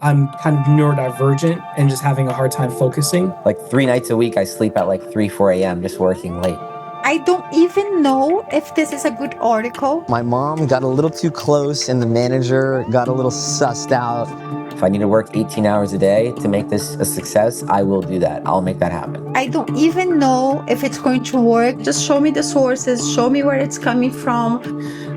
I'm kind of neurodivergent and just having a hard time focusing. Like 3 nights a week, I sleep at like 3, 4 a.m. just working late. I don't even know if this is a good article. My mom got a little too close and the manager got a little sussed out. If I need to work 18 hours a day to make this a success, I will do that. I'll make that happen. I don't even know if it's going to work. Just show me the sources, show me where it's coming from.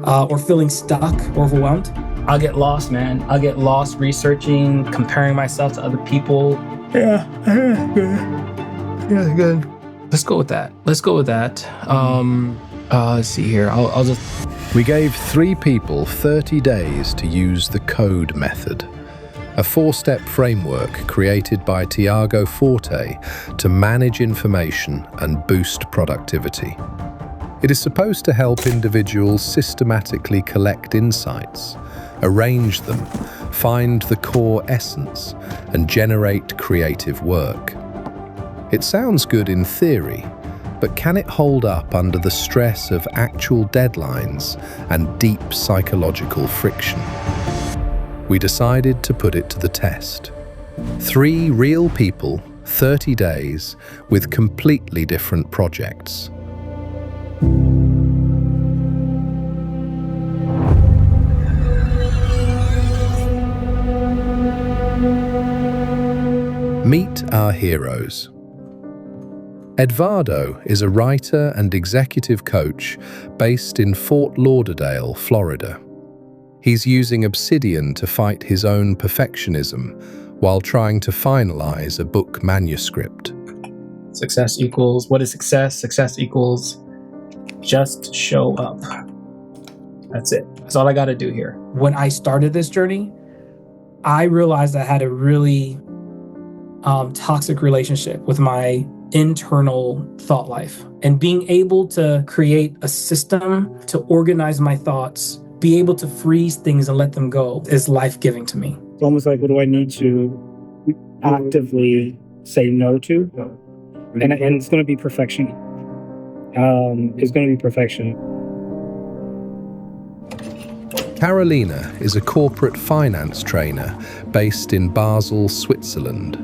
Or feeling stuck or overwhelmed. I'll get lost, man. I'll get lost researching, comparing myself to other people. Yeah, good. Let's go with that. Let's see here. I'll just... We gave 3 people 30 days to use the code method, a 4-step framework created by Tiago Forte to manage information and boost productivity. It is supposed to help individuals systematically collect insights, arrange them, find the core essence, and generate creative work. It sounds good in theory, but can it hold up under the stress of actual deadlines and deep psychological friction? We decided to put it to the test. 3 real people, 30 days, with completely different projects. Meet our heroes. Edvardo is a writer and executive coach based in Fort Lauderdale, Florida. He's using Obsidian to fight his own perfectionism while trying to finalize a book manuscript. Success equals... What is success? Success equals just show up. That's it. That's all I got to do here. When I started this journey, I realized I had a really toxic relationship with my internal thought life. And being able to create a system to organize my thoughts, be able to freeze things and let them go is life-giving to me. It's almost like, what do I need to actively say no to? And it's going to be perfection. It's going to be perfection. Carolina is a corporate finance trainer based in Basel, Switzerland.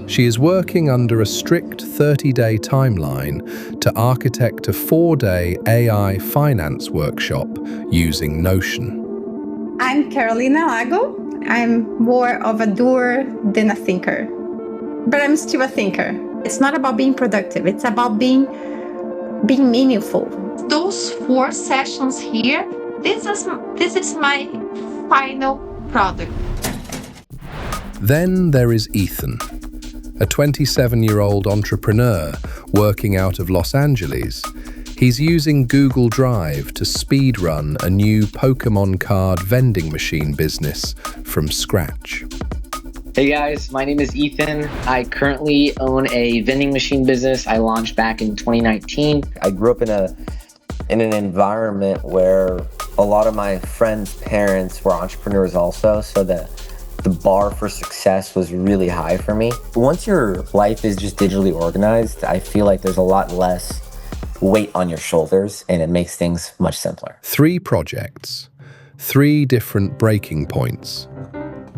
She is working under a strict 30-day timeline to architect a 4-day AI finance workshop using Notion. I'm Carolina Lago. I'm more of a doer than a thinker, but I'm still a thinker. It's not about being productive. It's about being meaningful. Those 4 sessions here, this is my final product. Then there is Ethan, a 27-year-old entrepreneur working out of Los Angeles. He's using Google Drive to speedrun a new Pokémon card vending machine business from scratch. Hey guys, my name is Ethan. I currently own a vending machine business I launched back in 2019. I grew up in an environment where a lot of my friends' parents were entrepreneurs also, so the bar for success was really high for me. Once your life is just digitally organized, I feel like there's a lot less weight on your shoulders and it makes things much simpler. 3 projects, 3 different breaking points.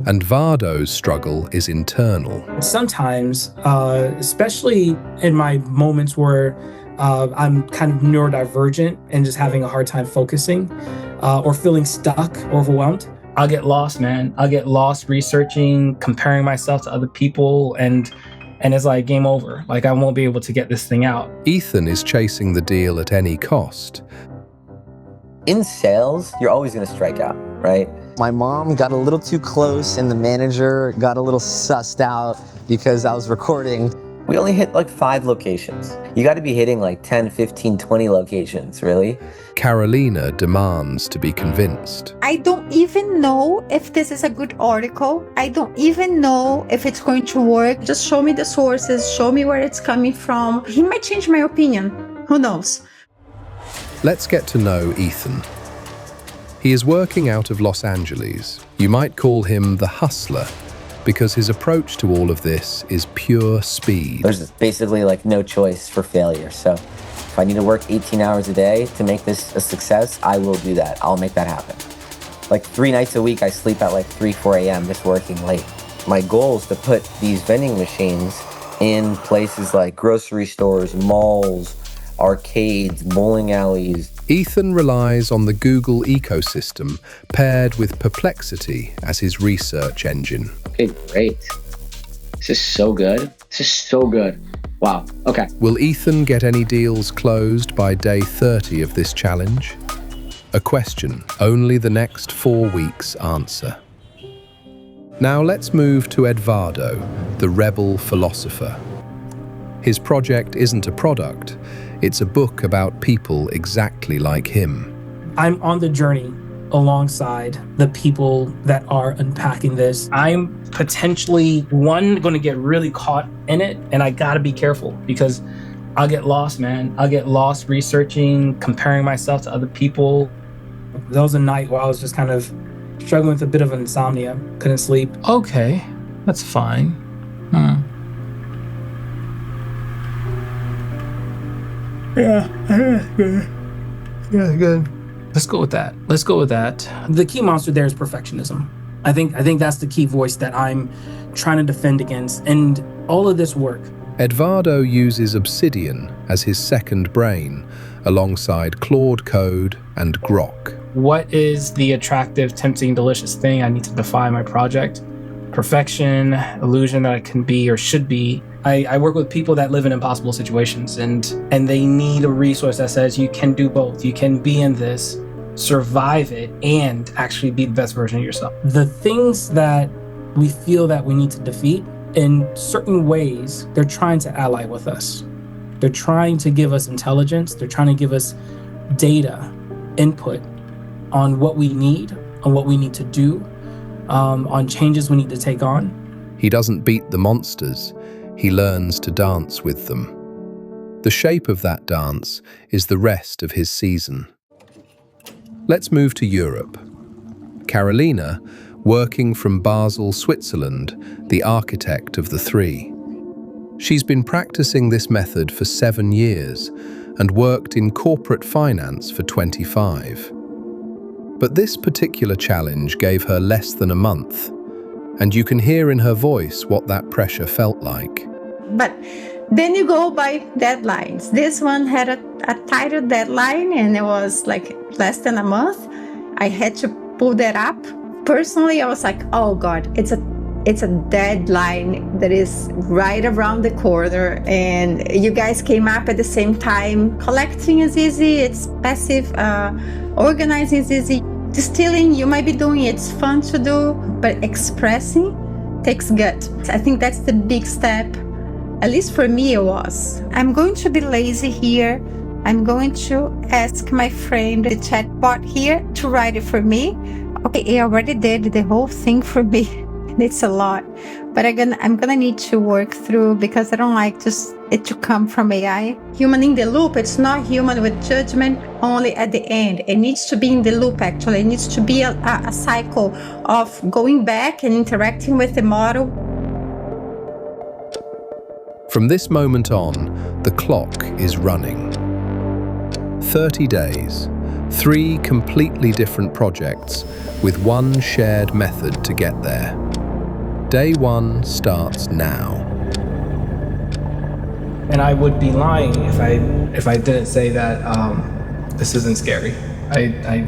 And Vardo's struggle is internal. Sometimes, especially in my moments where I'm kind of neurodivergent and just having a hard time focusing or feeling stuck or overwhelmed, I'll get lost, man. I'll get lost researching, comparing myself to other people, and it's like game over. Like I won't be able to get this thing out. Ethan is chasing the deal at any cost. In sales, you're always going to strike out, right? My mom got a little too close and the manager got a little sussed out because I was recording. We only hit like 5 locations. You got to be hitting like 10, 15, 20 locations, really. Carolina demands to be convinced. I don't even know if this is a good article. I don't even know if it's going to work. Just show me the sources, show me where it's coming from. He might change my opinion. Who knows? Let's get to know Ethan. He is working out of Los Angeles. You might call him the hustler, because his approach to all of this is pure speed. There's basically like no choice for failure. So if I need to work 18 hours a day to make this a success, I will do that. I'll make that happen. Like 3 nights a week, I sleep at like 3, 4 a.m. just working late. My goal is to put these vending machines in places like grocery stores, malls, arcades, bowling alleys. Ethan relies on the Google ecosystem paired with Perplexity as his research engine. Okay, great. This is so good. This is so good. Wow. Okay. Will Ethan get any deals closed by day 30 of this challenge? A question only the next 4 weeks answer. Now let's move to Edvardo, the rebel philosopher. His project isn't a product, it's a book about people exactly like him. I'm on the journey alongside the people that are unpacking this. I'm potentially, one, going to get really caught in it, and I got to be careful because I'll get lost, man. I'll get lost researching, comparing myself to other people. There was a night where I was just kind of struggling with a bit of insomnia, couldn't sleep. Okay, that's fine. Yeah, good. Let's go with that. The key monster there is perfectionism. I think that's the key voice that I'm trying to defend against. And all of this work. Edvardo uses Obsidian as his second brain, alongside Claude Code and Grok. What is the attractive, tempting, delicious thing? I need to define my project. Perfection, illusion that I can be or should be. I work with people that live in impossible situations and they need a resource that says you can do both. You can be in this, survive it, and actually be the best version of yourself. The things that we feel that we need to defeat, in certain ways, they're trying to ally with us. They're trying to give us intelligence. They're trying to give us data, input on what we need, on what we need to do, on changes we need to take on. He doesn't beat the monsters, he learns to dance with them. The shape of that dance is the rest of his season. Let's move to Europe. Carolina, working from Basel, Switzerland, the architect of the three. She's been practicing this method for 7 years and worked in corporate finance for 25. But this particular challenge gave her less than a month, and you can hear in her voice what that pressure felt like. But then you go by deadlines. This one had a tighter deadline, and it was like less than a month. I had to pull that up. Personally, I was like, oh God, it's a deadline that is right around the corner, and you guys came up at the same time. Collecting is easy, it's passive. Organizing is easy. Distilling, you might be doing it, it's fun to do, but expressing takes gut. I think that's the big step. At least for me it was. I'm going to be lazy here. I'm going to ask my friend, the chatbot here, to write it for me. Okay, it already did the whole thing for me. It's a lot, but I'm gonna need to work through because I don't like just it to come from AI. Human in the loop, it's not human with judgment only at the end. It needs to be in the loop actually. It needs to be a cycle of going back and interacting with the model. From this moment on, the clock is running. 30 days, 3 completely different projects with one shared method to get there. Day 1 starts now. And I would be lying if I didn't say that this isn't scary. I